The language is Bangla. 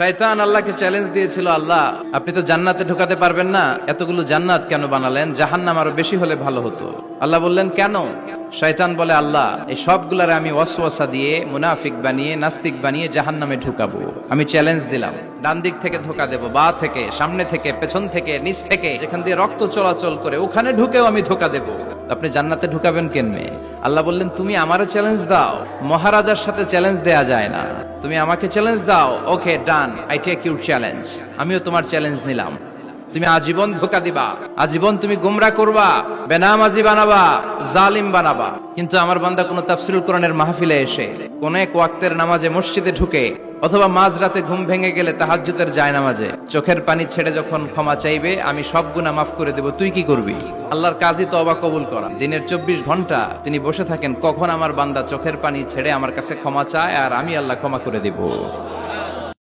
শয়তান আল্লাহকে চ্যালেঞ্জ দিয়েছিল, আল্লাহ আপনি তো জান্নাতে ঢোকাতে পারবেন না, এতগুলো জান্নাত কেন বানালেন, জাহান্নাম আরো বেশি হলে ভালো হতো। আল্লাহ বললেন কেন? শয়তান বলে, আল্লাহ এই সবগুলারে আমি ওয়াসওয়াসা দিয়ে মুনাফিক বানিয়ে নাস্তিক বানিয়ে জাহান্নামে ঢুকাবো। আমি চ্যালেঞ্জ দিলাম, ডান দিক থেকে ধোকা দেব, বা থেকে, সামনে থেকে, পেছন থেকে, নিচ থেকে, যেখান দিয়ে রক্ত চলাচল করে ওখানে ঢুকেও আমি ধোকা দেব। আপনি জান্নাতে ঢুকাবেন কেমনে? আল্লাহ বললেন তুমি আমারে চ্যালেঞ্জ দাও, মহারাজার সাথে চ্যালেঞ্জ দেয়া যায় না, তুমি আমাকে চ্যালেঞ্জ দাও। ওকে ডান, আই টেক ইউর চ্যালেঞ্জ। আমিও তোমার চ্যালেঞ্জ নিলাম। তুমি আজীবন ধোকা দিবা, আজীবন তুমি গুমরা করবা, বেনামাজি বানাবা, জালিম বানাবা। কিন্তু আমার বান্দা কোনো তাফসীরুল কোরআনের মাহফিলে এসে কোন এক ওয়াক্তের নামাজে মসজিদে ঢুকে অথবা মাঝরাতে ঘুম ভেঙে গেলে তাহাজ্জুদের জায়নামাজে চোখের পানি ছেড়ে যখন ক্ষমা চাইবে, আমি সব গুনাহ মাফ করে দেব, তুই কি করবি? আল্লাহর কাজই তওবা কবুল করা। দিনের 24 ঘন্টা তিনি বসে থাকেন, কখন আমার বান্দা চোখের পানি ছেড়ে আমার কাছে ক্ষমা চায় আর আমি আল্লাহ ক্ষমা করে দেব।